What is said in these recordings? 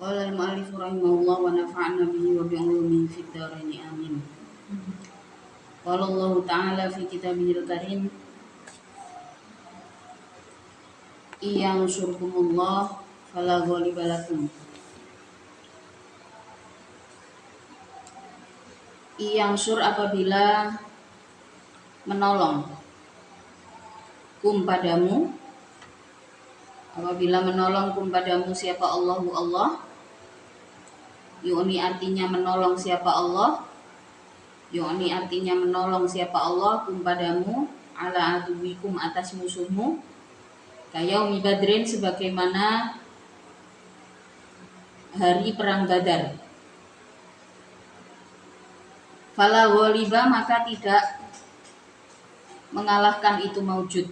Qala al-mu'allif rahimahullah wa nafa'na bihi wa bi ulumihi fid dharain amin. Qala Allah Ta'ala fi kitabihil karim iyang surkumullah fala ghaliba lakum. Iyang sur apabila menolong padamu, apabila menolong padamu siapa Allahu Allah, yu'ni artinya menolong siapa Allah, yu'ni artinya menolong siapa Allah padamu ala aduwikum atas musuhmu, kayaumi badrin sebagaimana hari perang Badar. Fala ghaliba maka tidak mengalahkan itu maujud.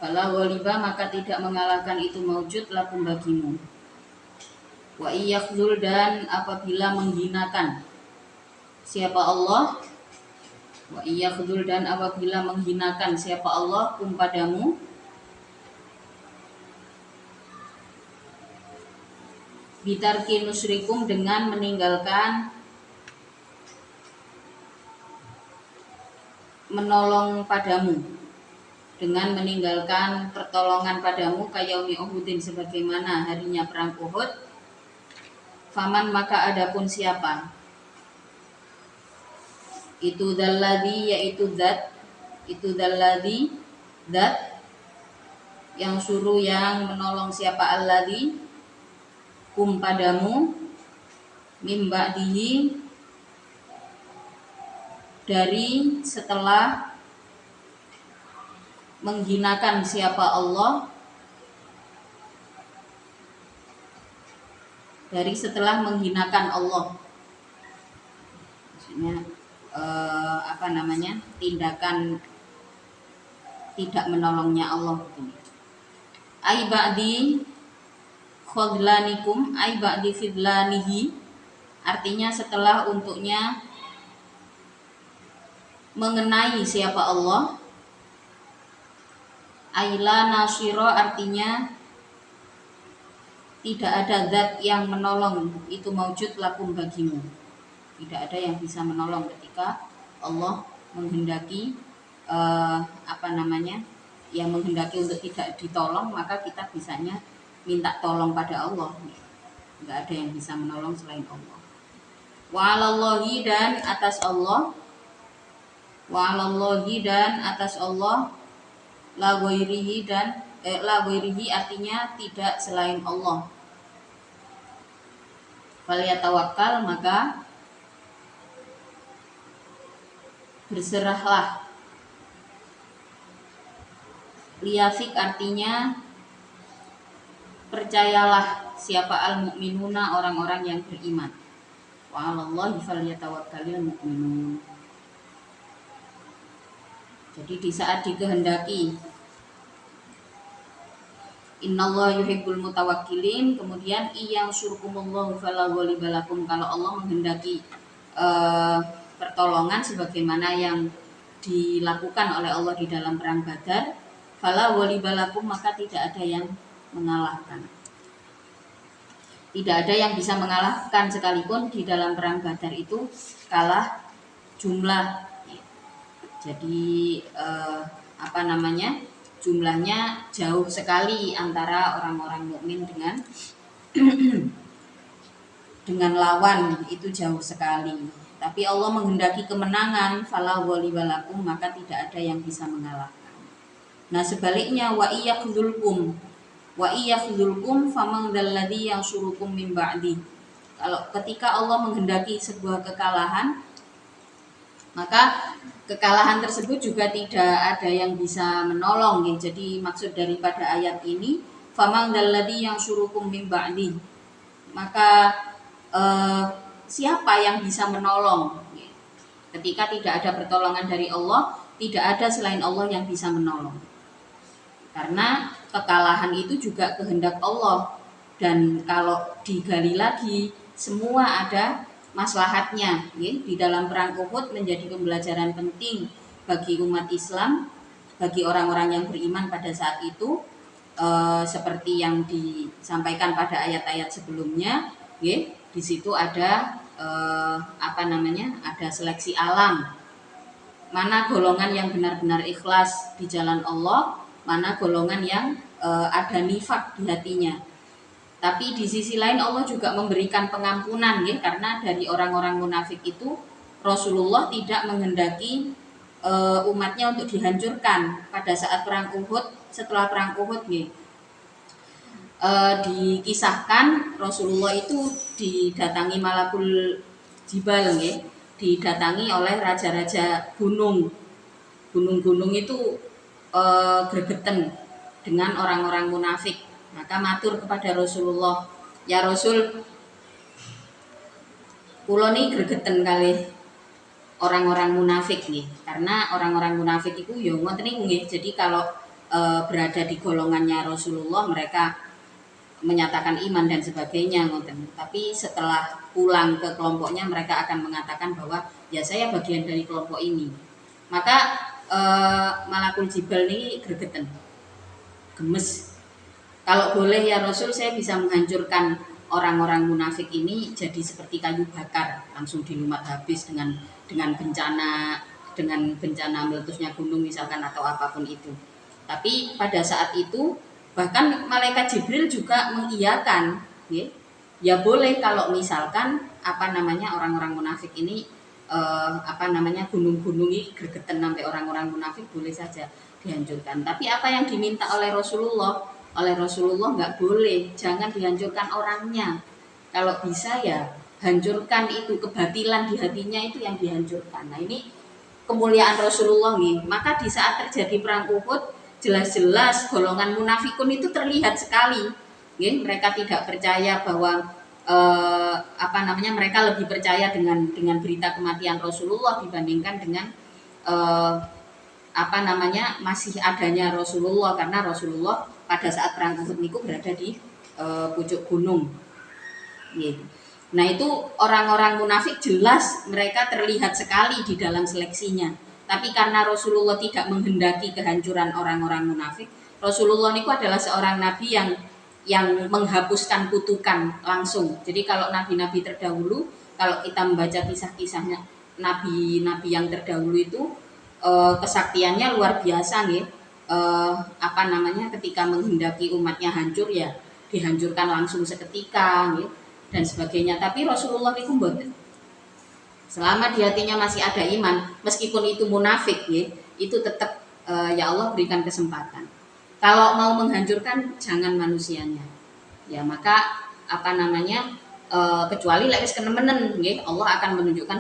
Fala ghaliba maka tidak mengalahkan itu maujud lakum bagimu. Wa iyakhdul dan apabila menghinakan siapa Allah, wa iyakhdul dan apabila menghinakan siapa Allah padamu, bitarki nusrikum dengan meninggalkan menolong padamu, dengan meninggalkan pertolongan padamu kayaumi Uhudin sebagaimana harinya perang Uhud. Faman maka adapun siapa, itu dalladhi yaitu zat, itu dalladhi zat yang suruh yang menolong siapa alladhi padamu mimba dihi dari setelah menghinakan siapa Allah, dari setelah menghinakan Allah, maksudnya tindakan tidak menolongnya Allah begini. Ai ba'di khudlanikum, ai ba'di fidlanihi, artinya setelah untuknya mengenai siapa Allah. Aila nasiro artinya tidak ada zat yang menolong itu maujud lakum bagimu. Tidak ada yang bisa menolong ketika Allah menghendaki yang menghendaki untuk tidak ditolong, maka kita bisanya minta tolong pada Allah. Tidak ada yang bisa menolong selain Allah. Wa 'alallahi dan atas Allah, wa 'alallahi dan atas Allah, la ghairihi dan la ghairihi artinya tidak selain Allah. Falyatawakkal maka berserahlah. Liyafik artinya percayalah siapa al-mu'minuna orang-orang yang beriman. Wa 'alallahi falyatawakkalul mu'minun. Jadi di saat dikehendaki innallaha yuhibbul mutawakkilin, kemudian iyang surkumullahu fala ghaliba lakum, kalau Allah menghendaki pertolongan sebagaimana yang dilakukan oleh Allah di dalam perang Badar, fala ghaliba lakum maka tidak ada yang mengalahkan. Tidak ada yang bisa mengalahkan sekalipun di dalam perang Badar itu kalah jumlah. Jadi jumlahnya jauh sekali antara orang-orang mukmin dengan lawan, itu jauh sekali. Tapi Allah menghendaki kemenangan, fala ghaliba lakum maka tidak ada yang bisa mengalahkan. Nah sebaliknya wa iyakhdhulkum faman dzalladzi yansurukum min ba'di. Kalau ketika Allah menghendaki sebuah kekalahan, maka kekalahan tersebut juga tidak ada yang bisa menolong. Jadi maksud daripada ayat ini faman dzalladzi yansurukum min ba'di, maka siapa yang bisa menolong ketika tidak ada pertolongan dari Allah, tidak ada selain Allah yang bisa menolong. Karena kekalahan itu juga kehendak Allah, dan kalau digali lagi semua ada maslahatnya. Di dalam perang Uhud menjadi pembelajaran penting bagi umat Islam, bagi orang-orang yang beriman pada saat itu, seperti yang disampaikan pada ayat-ayat sebelumnya, nggih, di situ ada ada seleksi alam. Mana golongan yang benar-benar ikhlas di jalan Allah, mana golongan yang ada nifak di hatinya. Tapi di sisi lain Allah juga memberikan pengampunan ya, karena dari orang-orang munafik itu Rasulullah tidak menghendaki umatnya untuk dihancurkan pada saat perang Uhud. Setelah perang Uhud ya, dikisahkan Rasulullah itu didatangi Malakul Jibal ya, didatangi oleh raja-raja gunung. Gunung-gunung itu gregeten dengan orang-orang munafik. Maka matur kepada Rasulullah, ya Rasul, kula ni gregeten kalih orang-orang munafik nih, karena orang-orang munafik itu ya ngoten niku nggih. Jadi kalau berada di golongannya Rasulullah, mereka menyatakan iman dan sebagainya ngoten. Tapi setelah pulang ke kelompoknya, mereka akan mengatakan bahwa ya saya bagian dari kelompok ini. Maka Malakul Jibal ini gregeten, gemes. Kalau boleh ya Rasul, saya bisa menghancurkan orang-orang munafik ini jadi seperti kayu bakar, langsung dilumat habis dengan bencana meletusnya gunung misalkan atau apapun itu. Tapi pada saat itu bahkan malaikat Jibril juga mengiyakan, ya boleh kalau misalkan orang-orang munafik ini gunung-gunung ini gregeten sampai orang-orang munafik, boleh saja dihancurkan. Tapi apa yang diminta oleh Rasulullah nggak boleh, jangan dihancurkan orangnya. Kalau bisa ya hancurkan itu kebatilan di hatinya, itu yang dihancurkan. Nah ini kemuliaan Rasulullah nih. Maka di saat terjadi perang Uhud, jelas-jelas golongan munafikun itu terlihat sekali. Mereka tidak percaya bahwa mereka lebih percaya dengan berita kematian Rasulullah dibandingkan dengan masih adanya Rasulullah, karena Rasulullah pada saat perang Uhud niku berada di pucuk gunung. Nah itu orang-orang munafik jelas mereka terlihat sekali di dalam seleksinya. Tapi karena Rasulullah tidak menghendaki kehancuran orang-orang munafik, Rasulullah niku adalah seorang nabi yang menghapuskan kutukan langsung. Jadi kalau nabi-nabi terdahulu, kalau kita membaca kisah-kisahnya nabi-nabi yang terdahulu itu kesaktiannya luar biasa nih. Ketika menghendaki umatnya hancur ya dihancurkan langsung seketika nih, dan sebagainya. Tapi Rasulullah itu mboten. Selama di hatinya masih ada iman, meskipun itu munafik ya, itu tetap ya Allah berikan kesempatan. Kalau mau menghancurkan jangan manusianya. Ya maka kecuali lek wis kenemenen nggih, Allah akan menunjukkan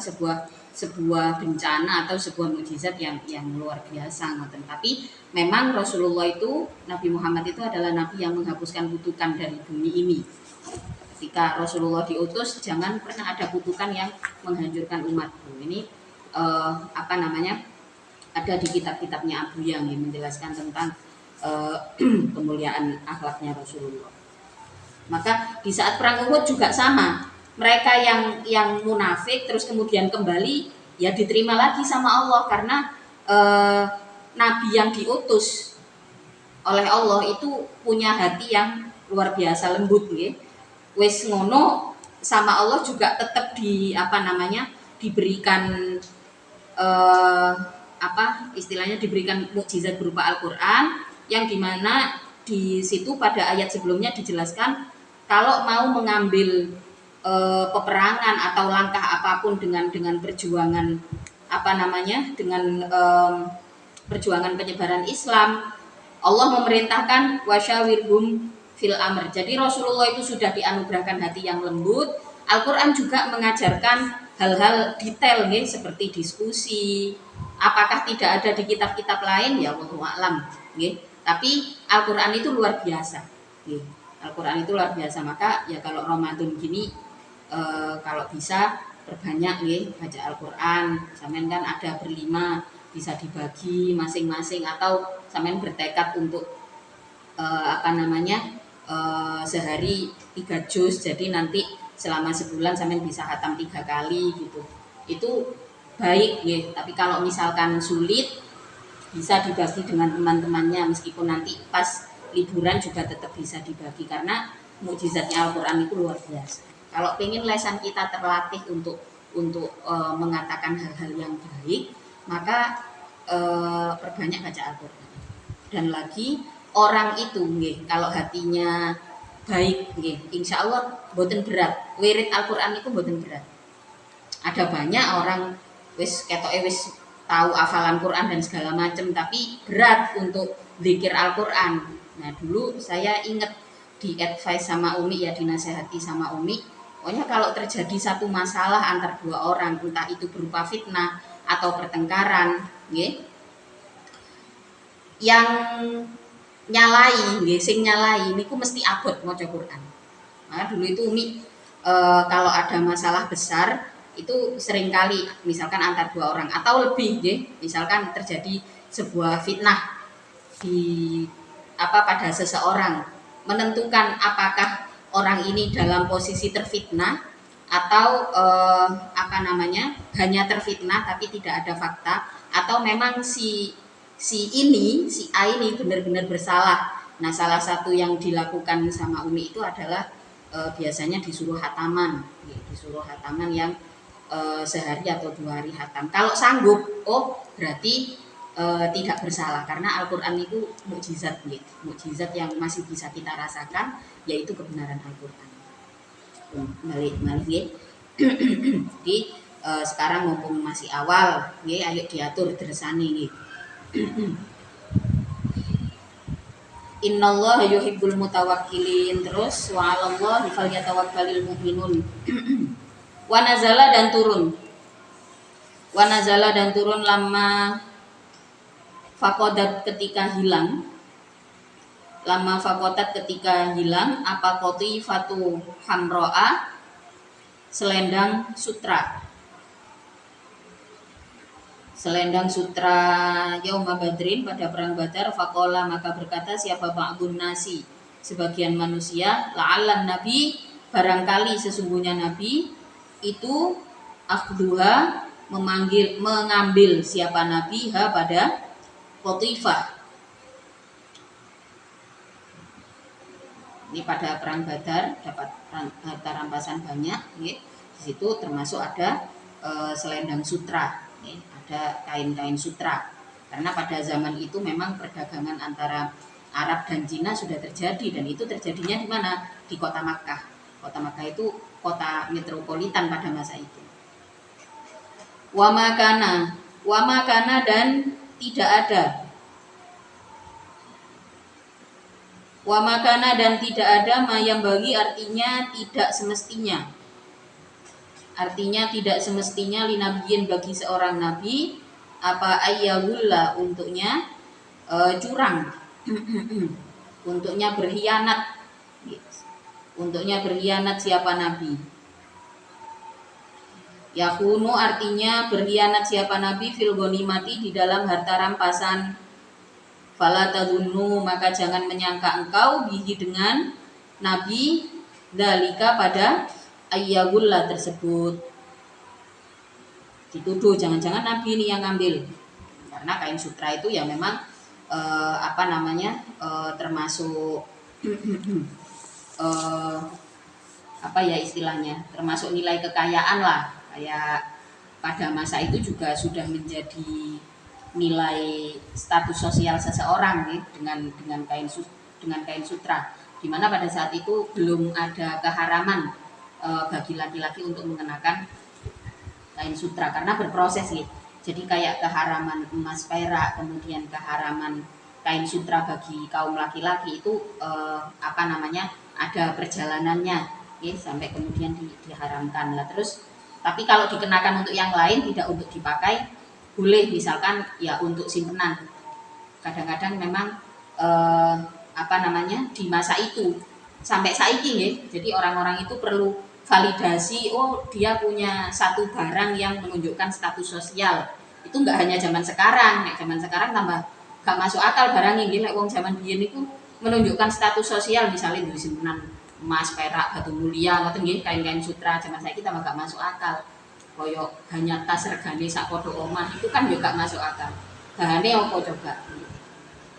sebuah bencana atau sebuah mukjizat yang luar biasa ngoten. Tapi memang Rasulullah itu, Nabi Muhammad itu adalah nabi yang menghapuskan kutukan dari bumi ini. Ketika Rasulullah diutus, jangan pernah ada kutukan yang menghancurkan umatku. Ini ada di kitab-kitabnya Abu yang menjelaskan tentang kemuliaan akhlaknya Rasulullah. Maka di saat perang Uhud juga sama. Mereka yang munafik terus kemudian kembali ya diterima lagi sama Allah, karena nabi yang diutus oleh Allah itu punya hati yang luar biasa lembut nggih. Wis ngono sama Allah juga tetap diberikan diberikan mukjizat berupa Al-Qur'an, yang dimana di situ pada ayat sebelumnya dijelaskan kalau mau mengambil peperangan atau langkah apapun dengan perjuangan perjuangan penyebaran Islam, Allah memerintahkan wasyawirhum fil amr. Jadi Rasulullah itu sudah dianugerahkan hati yang lembut. Al-Qur'an juga mengajarkan hal-hal detail nih, seperti diskusi. Apakah tidak ada di kitab-kitab lain? Ya wallahu a'lam nggih. Tapi Al-Qur'an itu luar biasa. Nggih. Al-Qur'an itu luar biasa. Maka ya kalau Ramadan gini kalau bisa perbanyak nggih baca Al-Qur'an. Sampeyan kan ada berlima, bisa dibagi masing-masing, atau sampeyan bertekad untuk sehari 3 juz, jadi nanti selama sebulan sampeyan bisa khatam 3 kali gitu. Itu baik nggih. Tapi kalau misalkan sulit, bisa dibagi dengan teman-temannya, meskipun nanti pas liburan juga tetap bisa dibagi karena mukjizatnya Al-Quran itu luar biasa. Kalau pengen lesan kita terlatih untuk mengatakan hal-hal yang baik, maka perbanyak baca Al-Quran. Dan lagi orang itu nggih, kalau hatinya baik nggih, insya Allah boten berat. Wirid Al-Quran itu boten berat. Ada banyak orang wis ketoke wis tahu hafalan Quran dan segala macam, tapi berat untuk zikir Al-Quran. Nah dulu saya ingat di advice sama Umi, ya dinasehati sama Umi, pokoknya kalau terjadi satu masalah antar dua orang, entah itu berupa fitnah atau pertengkaran, nggih, yang nyalai, nggih, sing nyalai niku mesti abot maca Quran. Maka dulu itu Umi kalau ada masalah besar itu seringkali misalkan antar dua orang atau lebih, nggih, misalkan terjadi sebuah fitnah di pada seseorang, menentukan apakah orang ini dalam posisi terfitnah atau hanya terfitnah tapi tidak ada fakta, atau memang si A ini benar-benar bersalah. Nah salah satu yang dilakukan sama Umi itu adalah biasanya disuruh hataman yang sehari atau 2 hari hatam. Kalau sanggup, berarti tidak bersalah karena Al-Quran itu mukjizat, mukjizat yang masih bisa kita rasakan, yaitu kebenaran Al-Quran. Balik ya. Jadi sekarang mumpung masih awal, ya, ayo diatur dresane nggih. Innallaha yuhibbul mutawakkilin, terus wa 'alallahi falyatawakkalul mu'minun. Wa nazala dan turun lama fakodat ketika hilang, apa qatifatu hamro'a, selendang sutra yauma badrin, pada perang Badar. Faqala, maka berkata siapa ba'dun nasi, sebagian manusia, la'allan nabi, barangkali sesungguhnya nabi itu akhduha, mengambil siapa nabi pada qatifah. Ini pada perang Badar dapat harta rampasan banyak, ya. Di situ termasuk ada selendang sutra, ya. Ada kain-kain sutra, karena pada zaman itu memang perdagangan antara Arab dan Cina sudah terjadi, dan itu terjadinya di mana? Di kota Makkah. Kota Makkah itu kota metropolitan pada masa itu. Wa makana dan tidak ada. Wa makana dan tidak ada, mayam bagi artinya tidak semestinya. Artinya tidak semestinya linabiyin, bagi seorang nabi, apa ayyawulla, untuknya curang, untuknya berkhianat, siapa nabi. Yakunu artinya berkhianat siapa nabi fil ghanimati, di dalam harta rampasan. Fala tadunnu, maka jangan menyangka engkau bihi, dengan nabi, dalika, pada ayyawulla tersebut. Dituduh jangan-jangan nabi ini yang ngambil, karena kain sutra itu ya memang termasuk istilahnya, termasuk nilai kekayaan lah, kayak pada masa itu juga sudah menjadi nilai status sosial seseorang, nih, dengan kain sutra, dimana pada saat itu belum ada keharaman bagi laki-laki untuk mengenakan kain sutra karena berproses, nih. Jadi kayak keharaman emas perak, kemudian keharaman kain sutra bagi kaum laki-laki itu ada perjalanannya, ya, sampai kemudian diharamkan lah. Terus tapi kalau dikenakan untuk yang lain, tidak untuk dipakai, boleh, misalkan ya untuk simpenan. Kadang-kadang memang di masa itu sampai saiki, ya, jadi orang-orang itu perlu validasi, dia punya satu barang yang menunjukkan status sosial. Itu enggak hanya zaman sekarang, zaman sekarang tambah gak masuk akal barangnya, gila, wong zaman biyen itu menunjukkan status sosial, misalnya duwe simpenan emas, perak, batu mulia, ngoten nggih, kain-kain sutra. Zaman saiki tambah gak masuk akal. Koyo hanya tas regane sak podo omah, itu kan juga masuk akal. Bahane apa coba?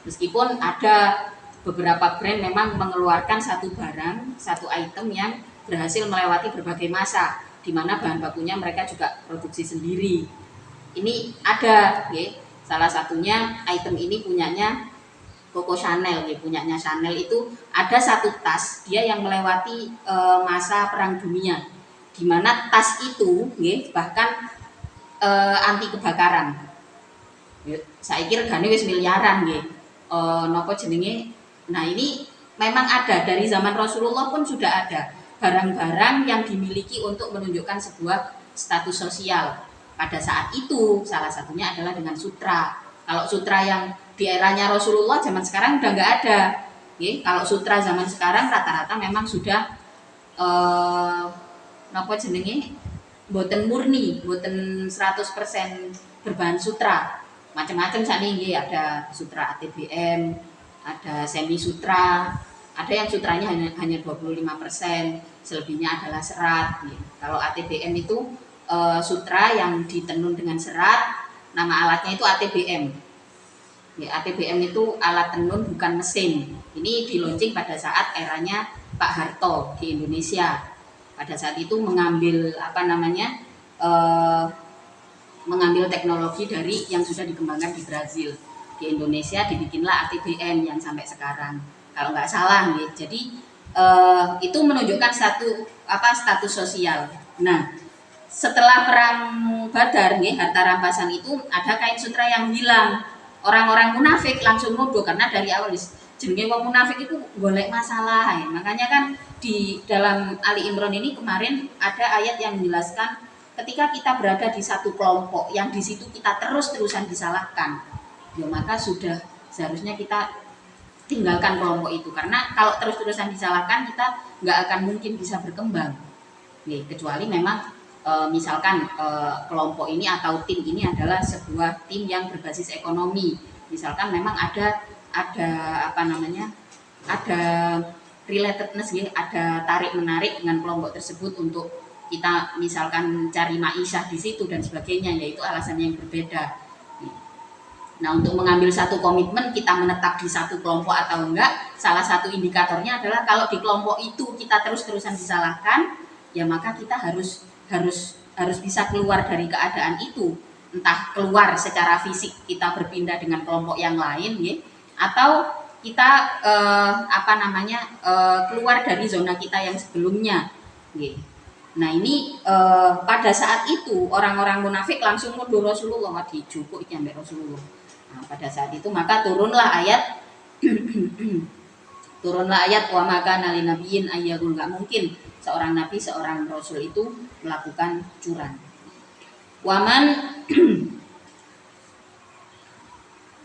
Meskipun ada beberapa brand memang mengeluarkan satu barang, satu item yang berhasil melewati berbagai masa, di mana bahan bakunya mereka juga produksi sendiri. Ini ada, ya. Salah satunya item ini punyanya Coco Chanel, ya. Punyanya Chanel itu ada satu tas dia yang melewati masa Perang Dunia, di mana tas itu, ya, bahkan anti kebakaran. Saya kira gane wis miliaran, ya. Nopo jenenge. Nah, ini memang ada dari zaman Rasulullah pun sudah ada barang-barang yang dimiliki untuk menunjukkan sebuah status sosial. Pada saat itu salah satunya adalah dengan sutra. Kalau sutra yang di eranya Rasulullah zaman sekarang udah nggak ada. Kalau sutra zaman sekarang rata-rata memang sudah napa jenenge boten murni, boten 100% berbahan sutra. Macam-macam sakniki ada sutra ATBM, ada semi sutra, ada yang sutranya hanya 25%, selebihnya adalah serat. Kalau ATBM itu sutra yang ditenun dengan serat, nama alatnya itu ATBM. ATBM itu alat tenun bukan mesin. Ini di-launching pada saat eranya Pak Harto di Indonesia. Pada saat itu mengambil mengambil teknologi dari yang sudah dikembangkan di Brazil. Di Indonesia dibikinlah ATBM yang sampai sekarang, kalau nggak salah, nih. Jadi itu menunjukkan status sosial. Nah, setelah perang Badar, nih, harta rampasan itu ada kain sutra yang hilang. Orang-orang munafik langsung nuduh, karena dari awal jenenge wong munafik itu golek masalah, ya. Makanya kan di dalam Ali Imran ini kemarin ada ayat yang menjelaskan ketika kita berada di satu kelompok yang di situ kita terus-terusan disalahkan, ya maka sudah seharusnya kita tinggalkan kelompok itu, karena kalau terus-terusan disalahkan kita nggak akan mungkin bisa berkembang. Kecuali memang misalkan kelompok ini atau tim ini adalah sebuah tim yang berbasis ekonomi, misalkan memang ada relatedness, ada tarik menarik dengan kelompok tersebut untuk kita misalkan cari ma'isyah di situ dan sebagainya, yaitu alasannya yang berbeda. Nah, untuk mengambil satu komitmen kita menetap di satu kelompok atau enggak, salah satu indikatornya adalah kalau di kelompok itu kita terus-terusan disalahkan, ya maka kita harus bisa keluar dari keadaan itu, entah keluar secara fisik kita berpindah dengan kelompok yang lain, ya, atau kita keluar dari zona kita yang sebelumnya, ya. Nah, ini pada saat itu orang-orang munafik langsung nuduh Rasulullah, dijupuk iki ambek Rasulullah. Nah, pada saat itu maka turunlah ayat wa maka nali nabiyin ayyakul, enggak mungkin seorang nabi, seorang rasul itu melakukan curang. Waman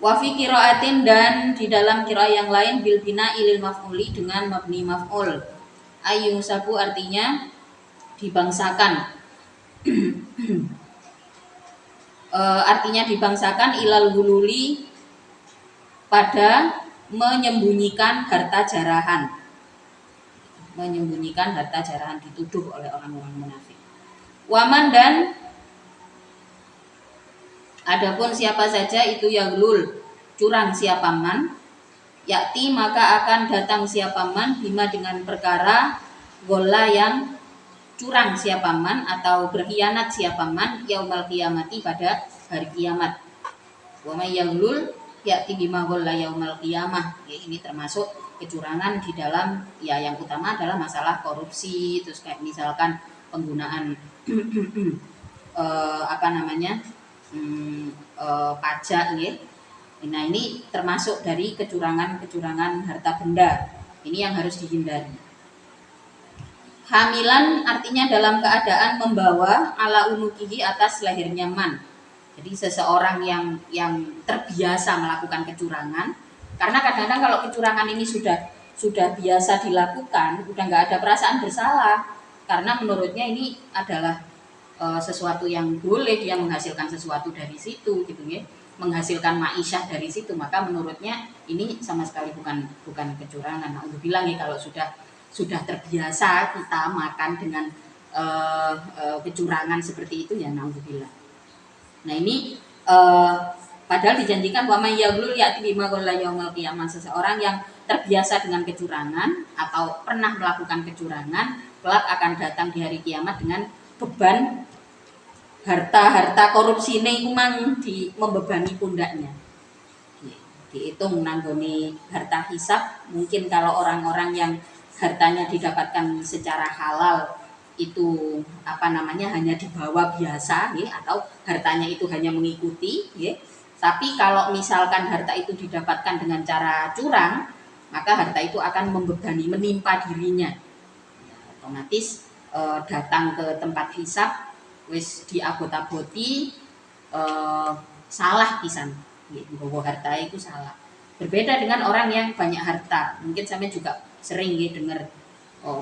wa fi qiraatin, dan di dalam qiraah yang lain bil bina ilil maf'uli dengan mabni maf'ul. Ayu sabu artinya dibangsakan. Artinya dibangsakan ilal gululi, pada menyembunyikan harta jarahan. Menyembunyikan harta jarahan, dituduh oleh orang-orang munafik. Waman, dan adapun siapa saja itu yaglul, curang siapa man, yakti maka akan datang siapa man, bima dengan perkara, gola yang curang siapa man atau berkhianat siapa man, yaumal qiyamati pada hari kiamat. Wa may yaglul yakti bima gola yaumal qiyamah. Ini termasuk kecurangan di dalam, ya, yang utama adalah masalah korupsi, terus kayak misalkan penggunaan pajak, ya. Nah, ini termasuk dari kecurangan harta benda. Ini yang harus dihindari. Hamilan artinya dalam keadaan membawa, ala unukihi atas lehernya man. Jadi seseorang yang terbiasa melakukan kecurangan, karena kadang-kadang kalau kecurangan ini sudah biasa dilakukan, udah nggak ada perasaan bersalah, karena menurutnya ini adalah sesuatu yang boleh, dia menghasilkan sesuatu dari situ, gitu ya, menghasilkan ma'isyah dari situ, maka menurutnya ini sama sekali bukan kecurangan. Nah, untuk bilang ya, kalau sudah terbiasa kita makan dengan kecurangan seperti itu, ya naudzubillah. Nah, ini padahal dijanjikan wa may yaglul ya'ti bima qalla yaumil qiyamah, seseorang yang terbiasa dengan kecurangan atau pernah melakukan kecurangan, kelak akan datang di hari kiamat dengan beban harta korupsi ini memang membebani pundaknya. Dihitung nanggoni harta hisab, mungkin kalau orang-orang yang hartanya didapatkan secara halal itu hanya dibawa biasa ya, atau hartanya itu hanya mengikuti ya. Tapi kalau misalkan harta itu didapatkan dengan cara curang, maka harta itu akan membebani, menimpa dirinya ya, otomatis datang ke tempat hisab wis diabot-aboti salah pisan bahwa harta itu salah. Berbeda dengan orang yang banyak harta. Mungkin sampai juga sering ya dengar,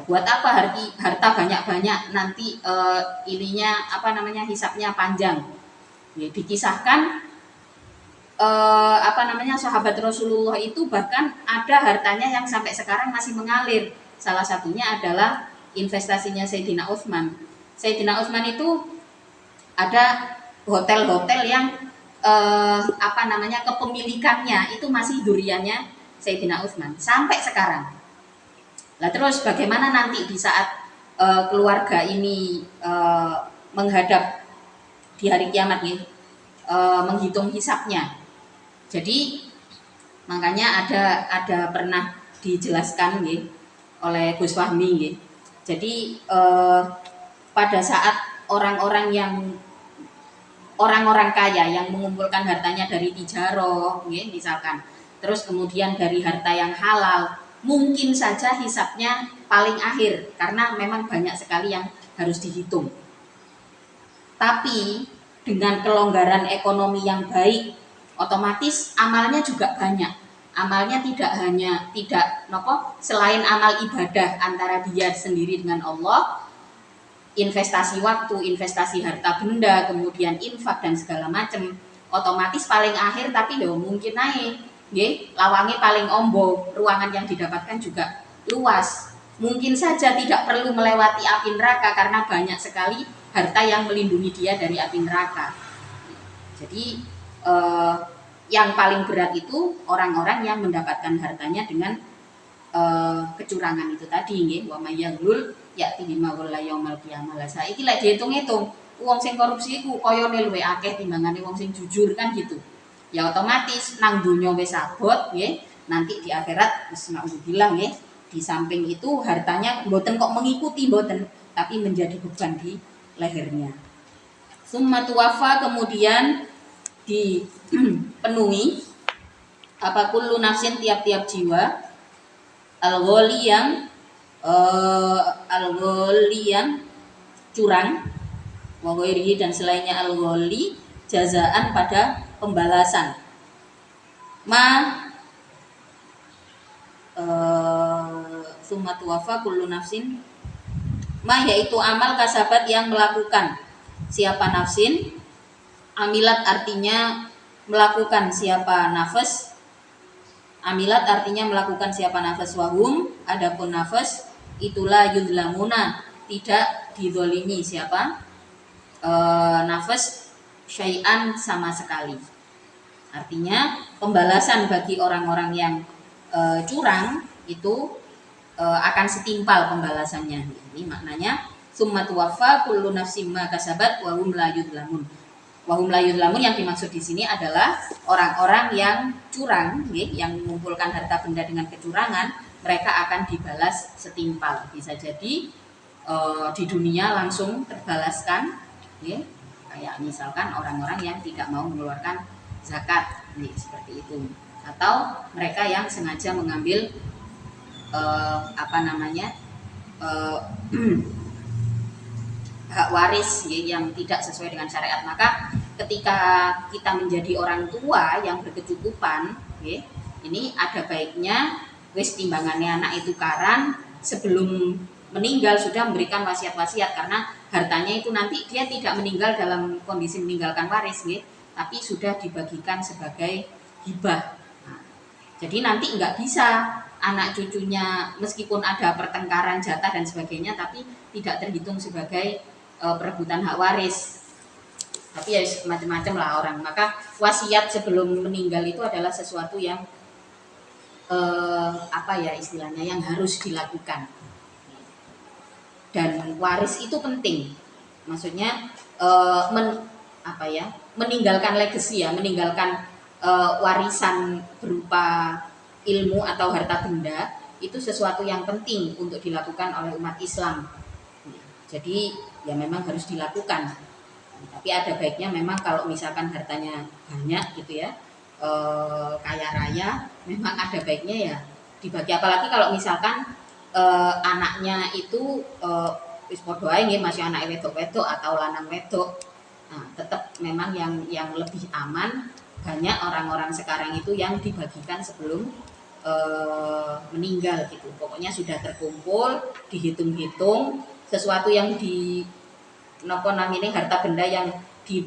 buat apa harta banyak-banyak nanti hisapnya panjang. Ya, dikisahkan sahabat Rasulullah itu bahkan ada hartanya yang sampai sekarang masih mengalir. Salah satunya adalah investasinya Sayyidina Utsman. Sayyidina Utsman itu ada hotel-hotel yang kepemilikannya itu masih duriannya Sayyidina Utsman sampai sekarang. Nah terus bagaimana nanti di saat keluarga ini menghadap di hari kiamat nih, menghitung hisapnya. Jadi makanya ada pernah dijelaskan nih oleh Gus Fahmi nih. Jadi pada saat orang-orang kaya yang mengumpulkan hartanya dari tijaroh, misalkan, terus kemudian dari harta yang halal, mungkin saja hisapnya paling akhir karena memang banyak sekali yang harus dihitung. Tapi dengan kelonggaran ekonomi yang baik, otomatis amalnya juga banyak. Amalnya selain amal ibadah antara dia sendiri dengan Allah, investasi waktu, investasi harta benda, kemudian infak dan segala macam, otomatis paling akhir tapi mungkin naik, lawangnya paling ombo, ruangan yang didapatkan juga luas. Mungkin saja tidak perlu melewati api neraka karena banyak sekali harta yang melindungi dia dari api neraka. Jadi yang paling berat itu orang-orang yang mendapatkan hartanya dengan kecurangan itu tadi, wa may yaghlul ya'ti bima ghalla yaumil qiyamah. Lah saiki lek diitung-itung, wong sing korupsi iku koyone luwih akeh timbangane wong sing jujur kan gitu. Ya otomatis nang donya wis abot nggih, nanti di akhirat wis naudzubillah nggih, di samping itu hartanya mboten kok mengikuti mboten, tapi menjadi beban di lehernya. Summa tuwafa, kemudian dipenuhi kullu nafsin, tiap-tiap jiwa, al-ghali yang curang, wa ghairihi dan selainnya al-ghali, jazaan pada pembalasan. Summa tuwafa kullu nafsin, yaitu amal kasabat yang melakukan siapa nafsin, amilat artinya melakukan siapa nafas, amilat artinya melakukan siapa nafas, wahum adapun nafas itulah yudlamuna, tidak didolimi siapa nafas syai'an sama sekali. Artinya pembalasan bagi orang-orang yang curang itu akan setimpal pembalasannya. Ini maknanya summa tuwaffa kullu nafsin ma kasabat wa hum la yudlamun. Wa hum la yudlamun yang dimaksud di sini adalah orang-orang yang curang, yang mengumpulkan harta benda dengan kecurangan, mereka akan dibalas setimpal. Bisa jadi di dunia langsung terbalaskan, kayak misalkan orang-orang yang tidak mau mengeluarkan zakat, seperti itu. Atau mereka yang sengaja mengambil hak waris yang tidak sesuai dengan syariat. Maka ketika kita menjadi orang tua yang berkecukupan, ini ada baiknya wis timbangannya anak itu karan sebelum meninggal sudah memberikan wasiat-wasiat, karena hartanya itu nanti dia tidak meninggal dalam kondisi meninggalkan waris, tapi sudah dibagikan sebagai hibah. Jadi nanti nggak bisa anak cucunya meskipun ada pertengkaran jatah dan sebagainya, tapi tidak terhitung sebagai perebutan hak waris. Tapi ya macam-macam lah orang. Maka wasiat sebelum meninggal itu adalah sesuatu yang apa ya istilahnya, yang harus dilakukan. Dan waris itu penting, maksudnya apa ya, meninggalkan legacy ya, meninggalkan warisan berupa ilmu atau harta benda itu sesuatu yang penting untuk dilakukan oleh umat Islam. Jadi ya memang harus dilakukan. Tapi ada baiknya memang kalau misalkan hartanya banyak gitu ya, kaya raya, memang ada baiknya ya dibagi. Apalagi kalau misalkan anaknya itu wis padha ae nggih masih anak wedok-wedok atau lanang wedok. Nah, tetap memang yang lebih aman, banyak orang-orang sekarang itu yang dibagikan sebelum meninggal gitu. Pokoknya sudah terkumpul, dihitung-hitung sesuatu yang di nopo namine harta benda yang di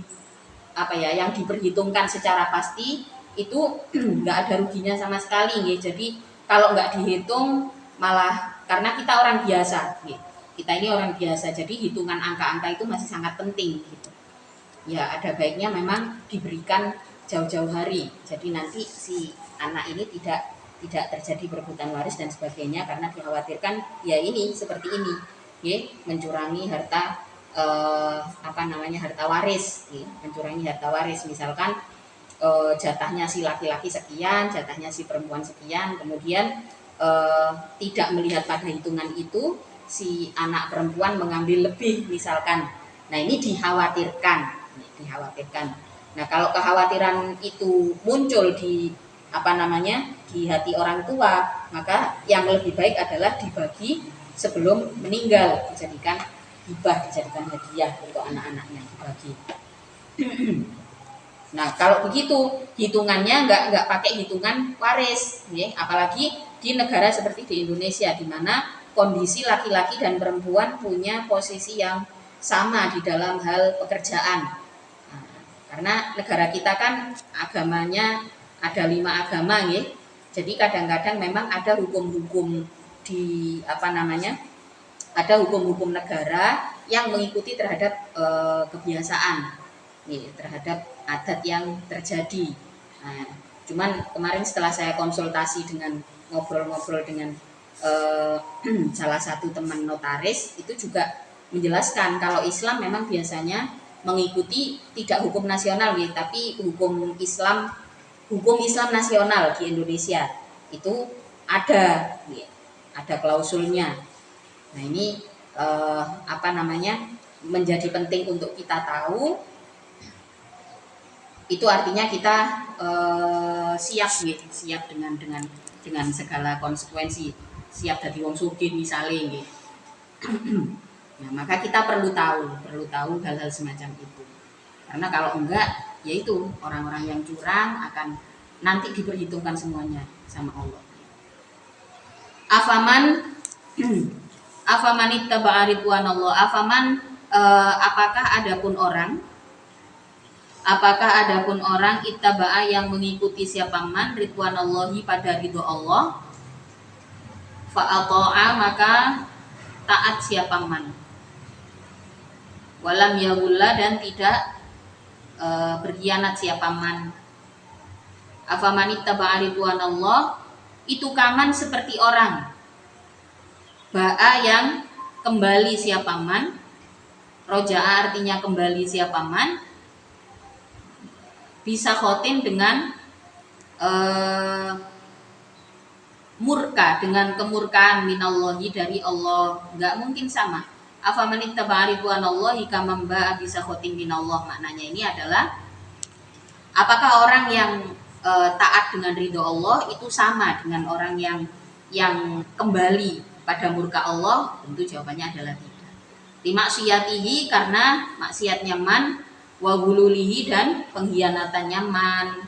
apa ya, yang diperhitungkan secara pasti itu nggak ada ruginya sama sekali nggih. Jadi kalau nggak dihitung malah, karena kita orang biasa nggih. Kita ini orang biasa, jadi hitungan angka-angka itu masih sangat penting gitu. Ya ada baiknya memang diberikan jauh-jauh hari. Jadi nanti si anak ini tidak terjadi perebutan waris dan sebagainya, karena dikhawatirkan ya ini seperti ini, mencurangi harta apa namanya, harta waris, mencurangi harta waris. Misalkan jatahnya si laki-laki sekian, jatahnya si perempuan sekian, kemudian tidak melihat pada hitungan itu si anak perempuan mengambil lebih misalkan. Nah ini dikhawatirkan. Nah kalau kekhawatiran itu muncul di apa namanya, di hati orang tua, maka yang lebih baik adalah dibagi sebelum meninggal, dijadikan hibah, dijadikan hadiah untuk anak-anaknya, dibagi. Nah kalau begitu hitungannya nggak pakai hitungan waris, ya. Apalagi di negara seperti di Indonesia, di mana kondisi laki-laki dan perempuan punya posisi yang sama di dalam hal pekerjaan. Nah, karena negara kita kan agamanya ada 5 agama, ya. Jadi kadang-kadang memang ada hukum-hukum di apa namanya, ada hukum-hukum negara yang mengikuti terhadap kebiasaan, terhadap adat yang terjadi. Nah, cuman kemarin setelah saya konsultasi dengan ngobrol-ngobrol dengan salah satu teman notaris, itu juga menjelaskan kalau Islam memang biasanya mengikuti tidak hukum nasional, tapi hukum Islam nasional di Indonesia itu ada klausulnya. Nah ini apa namanya, menjadi penting untuk kita tahu. Itu artinya kita siap dengan segala konsekuensi, siap dari wong sugih misalnya. Nah, maka kita perlu tahu hal-hal semacam itu. Karena kalau enggak, yaitu orang-orang yang curang akan nanti diperhitungkan semuanya sama Allah. Afaman ittaba'a ridwanallah. Apakah adapun orang ittaba'a yang mengikuti siapa man ridwanallahi pada ridho Allah, fa'ata'a maka taat siapa man, walam yahulla dan tidak berkhianat siapa man. Afaman ittaba'a ridwanallah, itu kaman seperti orang ba'a yang kembali siapa man, roja'a artinya kembali siapa man, bisa khotin dengan murka, dengan kemurkaan minallahi dari Allah, nggak mungkin sama. Afaman ittaba'a ridwanallahi kaman ba'a bisa khotin minallah, maknanya ini adalah apakah orang yang taat dengan ridho Allah itu sama dengan orang yang kembali pada murka Allah? Tentu jawabannya adalah tidak. Limaksiyatihi, karena maksiatnya man, wa gululihi dan pengkhianatannya man,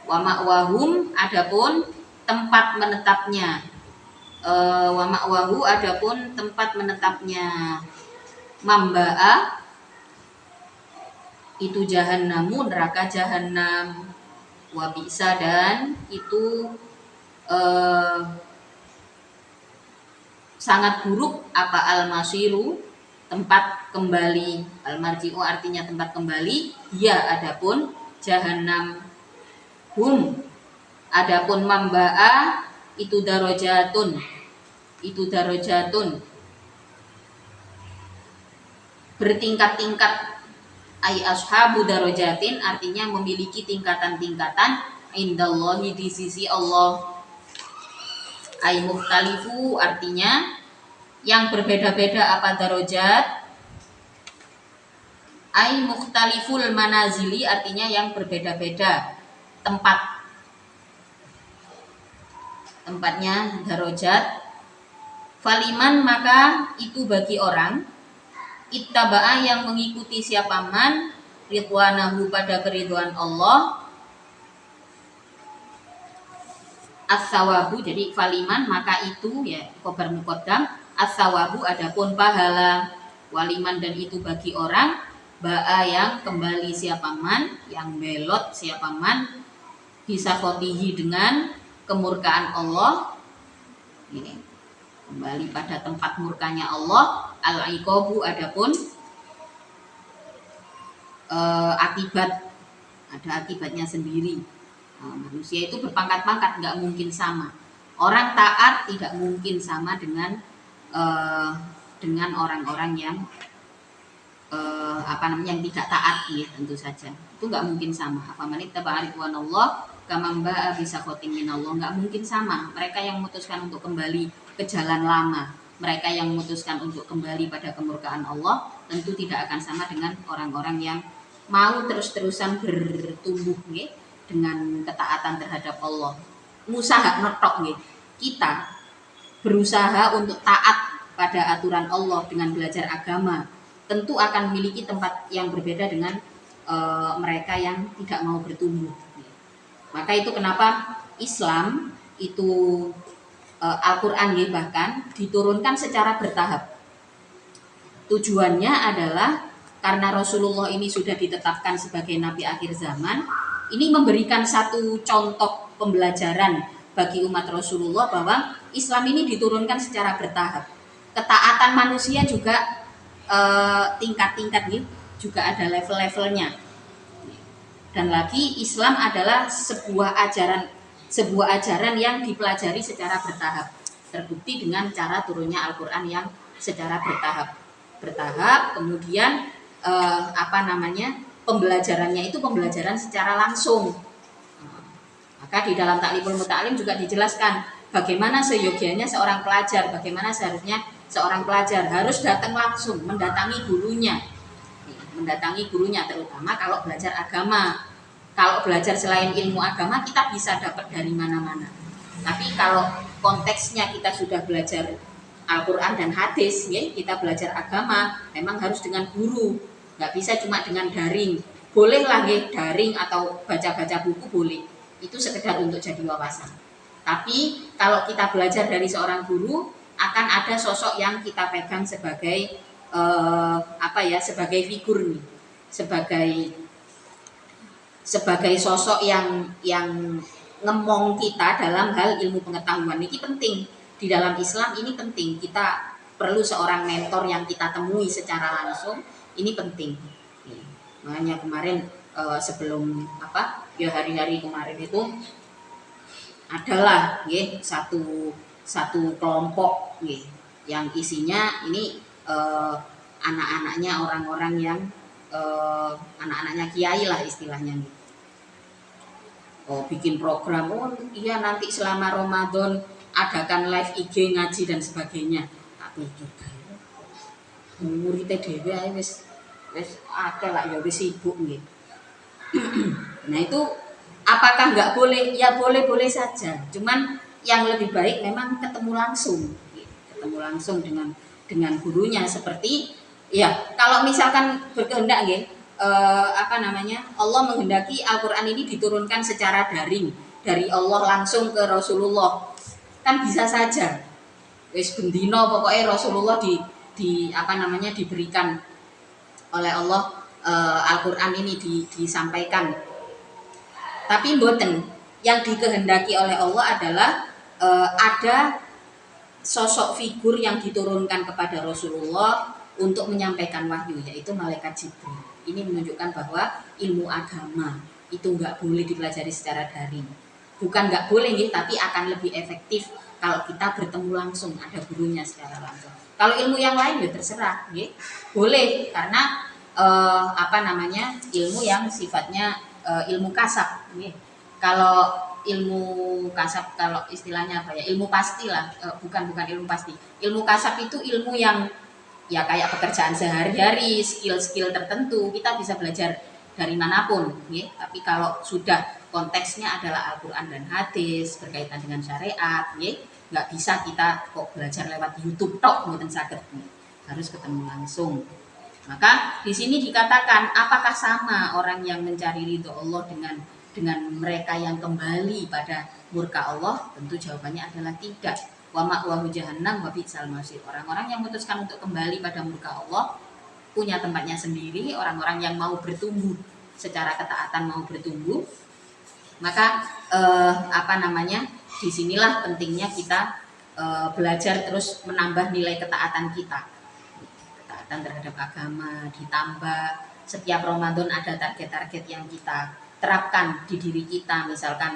wa ma'wahum adapun tempat menetapnya, wa ma'wahu adapun tempat menetapnya mamba'a itu jahannamu, neraka jahannam, wa bisa dan itu sangat buruk apa al-masiru tempat kembali. Al-marji'u artinya tempat kembali, ya adapun jahannam hum Adapun mamba'a itu darajatun. Itu darajatun. Bertingkat-tingkat, ay ashabu darajatin, artinya memiliki tingkatan-tingkatan indallahi, di sisi Allah. Ay mukhtalifu, artinya yang berbeda-beda. Apa darajat? Ay mukhtaliful manazili, artinya yang berbeda-beda tempatnya darajat. Faliman, maka itu bagi orang, ittaba'a, yang mengikuti siapa man, ridwanahu, pada keridhaan Allah, as-sawabu, jadi faliman maka itu ya khobar muqaddam, as-sawabu adapun pahala, waliman dan itu bagi orang, ba'a yang kembali siapa man, yang belot siapa man, bisa khotihi dengan kemurkaan Allah, ini kembali pada tempat murkanya Allah, al-iqabu adapun akibat, ada akibatnya sendiri. Manusia itu berpangkat-pangkat, nggak mungkin sama. Orang taat tidak mungkin sama dengan orang-orang yang yang tidak taat, ya tentu saja itu nggak mungkin sama. Afaman ittaba'a ridwanallah kaman ba'a bi sakhatin minallah, nggak mungkin sama. Mereka yang memutuskan untuk kembali ke jalan lama, mereka yang memutuskan untuk kembali pada kemurkaan Allah, tentu tidak akan sama dengan orang-orang yang mau terus-terusan bertumbuh dengan ketaatan terhadap Allah. Usaha notok kita berusaha untuk taat pada aturan Allah dengan belajar agama, tentu akan memiliki tempat yang berbeda dengan mereka yang tidak mau bertumbuh. Maka itu kenapa Islam itu Al-Quran bahkan diturunkan secara bertahap. Tujuannya adalah karena Rasulullah ini sudah ditetapkan sebagai Nabi akhir zaman, ini memberikan satu contoh pembelajaran bagi umat Rasulullah bahwa Islam ini diturunkan secara bertahap. Ketaatan manusia juga tingkat-tingkat juga ada level-levelnya. Dan lagi Islam adalah sebuah ajaran yang dipelajari secara bertahap. Terbukti dengan cara turunnya Al-Quran yang secara bertahap. Kemudian pembelajarannya itu pembelajaran secara langsung. Maka di dalam Ta'limul Muta'allim juga dijelaskan bagaimana seyogianya seorang pelajar, bagaimana seharusnya seorang pelajar harus datang langsung, mendatangi gurunya, terutama kalau belajar agama. Kalau belajar selain ilmu agama, kita bisa dapat dari mana-mana. Tapi kalau konteksnya kita sudah belajar Al-Quran dan hadis, kita belajar agama, memang harus dengan guru, nggak bisa cuma dengan daring. Bolehlah daring atau baca-baca buku boleh, itu sekedar untuk jadi wawasan. Tapi kalau kita belajar dari seorang guru, akan ada sosok yang kita pegang sebagai sebagai figur nih, sebagai sosok yang ngemong kita dalam hal ilmu pengetahuan. Ini penting di dalam Islam, ini penting. Kita perlu seorang mentor yang kita temui secara langsung, ini penting. Makanya kemarin sebelum hari-hari kemarin itu adalah satu kelompok yang isinya ini anak-anaknya orang-orang yang anak-anaknya kiai lah istilahnya bikin program, iya nanti selama Ramadan adakan live IG ngaji dan sebagainya. Tapi juga muridnya dewe wis akeh lah ya wis sibuk nggih. Nah itu apakah nggak boleh? Ya boleh-boleh saja. Cuman yang lebih baik memang ketemu langsung dengan gurunya. Seperti kalau misalkan berkehendak Allah menghendaki Al-Quran ini diturunkan secara daring dari Allah langsung ke Rasulullah, kan bisa saja wis bendino pokoknya Rasulullah diberikan oleh Allah Al-Quran ini disampaikan. Tapi mboten, yang dikehendaki oleh Allah adalah ada sosok figur yang diturunkan kepada Rasulullah untuk menyampaikan wahyu, yaitu malaikat Jibril. Ini menunjukkan bahwa ilmu agama itu nggak boleh dipelajari secara daring. bukan nggak boleh nggih, tapi akan lebih efektif kalau kita bertemu langsung, ada gurunya secara langsung. Kalau ilmu yang lain ya terserah nggih. Boleh karena ilmu yang sifatnya ilmu kasab nggih. Kalau ilmu kasab, kalau istilahnya apa ya, ilmu pasti lah, bukan ilmu pasti. Ilmu kasab itu ilmu yang ya kayak pekerjaan sehari-hari, skill-skill tertentu kita bisa belajar dari manapun ya. Tapi kalau sudah konteksnya adalah Al-Quran dan hadis berkaitan dengan syariat ya, nggak bisa kita kok belajar lewat YouTube tok, mboten saged, harus ketemu langsung. Maka di sini dikatakan, apakah sama orang yang mencari ridho Allah dengan mereka yang kembali pada murka Allah? Tentu jawabannya adalah tidak. Wa ma'wahu jahannam wa bi'sal masir. Orang-orang yang memutuskan untuk kembali pada murka Allah punya tempatnya sendiri. Orang-orang yang mau bertumbuh secara ketaatan, mau bertumbuh, maka disinilah pentingnya kita belajar terus menambah nilai ketaatan kita, ketaatan terhadap agama ditambah. Setiap Ramadan ada target-target yang kita terapkan di diri kita. Misalkan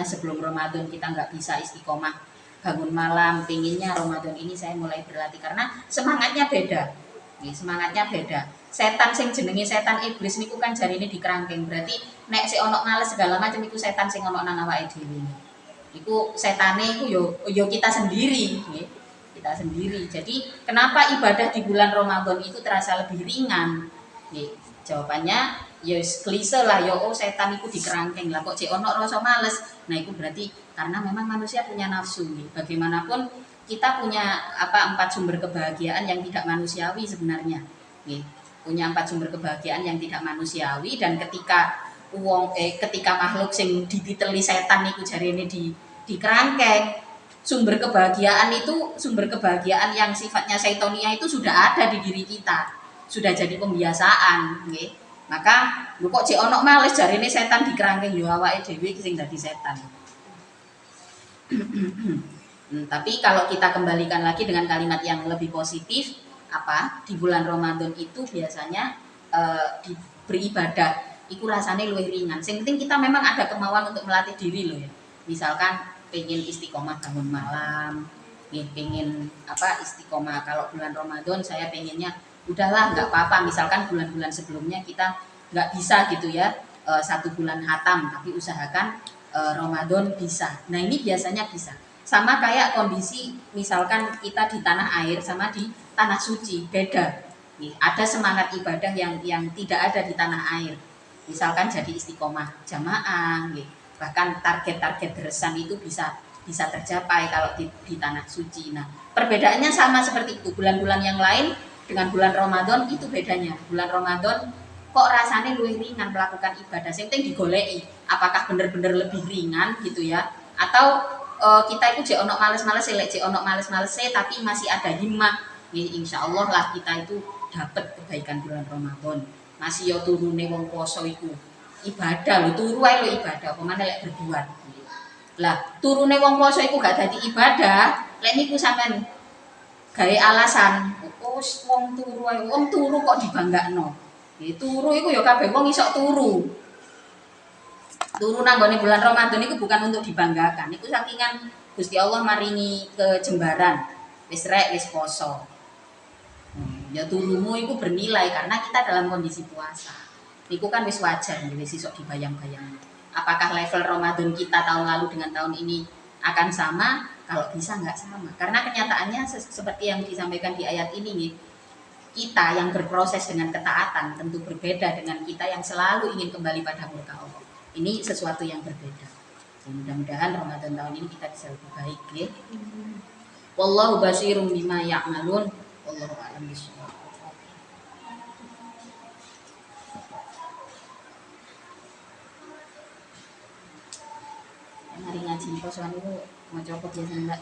sebelum Ramadan kita nggak bisa istiqomah bangun malam, pinginnya Ramadan ini saya mulai berlatih, karena semangatnya beda. Semangatnya beda. Setan sing jenenge setan iblis niku kan jari ini dikerangkeng, berarti nek si onok males segala macam itu setan sing onok nang awake dhewe. Iku setane iku yo kita sendiri, kita sendiri. Jadi kenapa ibadah di bulan Ramadan itu terasa lebih ringan? Jawabannya ya klise lah, setan itu dikerangkeng lah kok cek ono rasa males. Nah itu berarti karena memang manusia punya nafsu. Bagaimanapun kita punya 4 sumber kebahagiaan yang tidak manusiawi sebenarnya. Punya 4 sumber kebahagiaan yang tidak manusiawi, dan ketika makhluk sing dititeli setan niku jarene di kerangkeng, sumber kebahagiaan yang sifatnya seitonia itu sudah ada di diri kita, sudah jadi pembiasaan, nggih. Maka lu kok cek ono males jarene setan di kerangkeng, yo awake dhewe sing dadi setan. Tapi kalau kita kembalikan lagi dengan kalimat yang lebih positif, di bulan Ramadan itu biasanya beribadah itu rasanya luwih ringan. Yang penting kita memang ada kemauan untuk melatih diri loh ya. Misalkan pengen istiqomah bangun malam, pengen istiqomah. Kalau bulan Ramadan saya pengennya udahlah nggak apa-apa. Misalkan bulan-bulan sebelumnya kita nggak bisa gitu ya, 1 bulan hatam, tapi usahakan Ramadan bisa. Nah ini biasanya bisa. Sama kayak kondisi misalkan kita di tanah air sama di tanah suci, beda. Ada semangat ibadah yang tidak ada di tanah air. Misalkan jadi istiqomah jamaah, bahkan target-target deresan itu bisa tercapai kalau di tanah suci. Nah perbedaannya sama seperti itu. Bulan-bulan yang lain dengan bulan Ramadan itu bedanya. Bulan Ramadan kok rasanya lebih ringan melakukan ibadah. Yang penting digoleki apakah benar-benar lebih ringan gitu ya, atau kita itu jek onok males-males, tapi masih ada himmah. Insya Allah lah kita itu dapat kebaikan bulan Ramadan. Masih yo turune wong poso iku ibadah lho, turu ae lho ibadah, apa maneh lek berbuat. Lah turune wong poso iku gak dadi ibadah, lek niku sampean gawe alasan, wong turu ae, wong turu kok dibanggakno. Turu iku ya kabeh wong iso turu. Turu nang gone bulan Ramadan iku bukan untuk dibanggakan. Iku sakingan Gusti Allah maringi kejembaran. Wis rek wis poso. Ya turumu itu bernilai karena kita dalam kondisi puasa. Itu kan wis wajar, wis iso dibayang-bayang. Apakah level Ramadan kita tahun lalu dengan tahun ini akan sama? Kalau bisa nggak sama. Karena kenyataannya seperti yang disampaikan di ayat ini nih, kita yang berproses dengan ketaatan tentu berbeda dengan kita yang selalu ingin kembali pada murka Allah. Ini sesuatu yang berbeda. Mudah-mudahan Ramadan tahun ini kita bisa lebih baik, ya. Wallahu basyirum bima ya'malun. Wallahu a'lam bishawab. Mari ngaji posoan itu mau copot biasa enggak?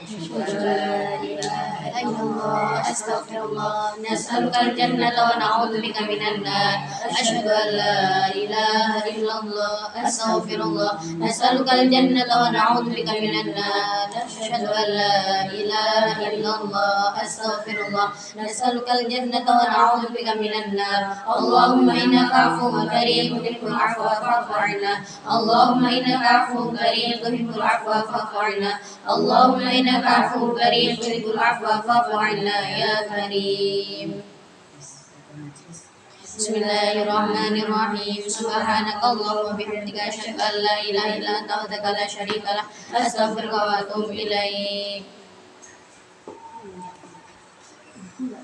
أشهد أن لا إله إلا الله أستغفر الله نسألك الجنة ونعوذ بك من النار أشهد أن لا إله إلا الله أستغفر الله نسألك الجنة ونعوذ بك من النار أشهد أن لا إله إلا الله أستغفر الله نسألك الجنة ونعوذ بك من النار اللهم إنك عفو كريم تحب العفو فاعف عنا اللهم إنك عفو كريم تحب العفو فاعف عنا اللهم إنك عفو كريم تحب العفو فاعف عنا يا كريم بسم الله الرحمن الرحيم سبحانك اللهم وبحمدك أشهد أن لا إله إلا أنت وحدك لا شريك لك أستغفرك وأتوب إليك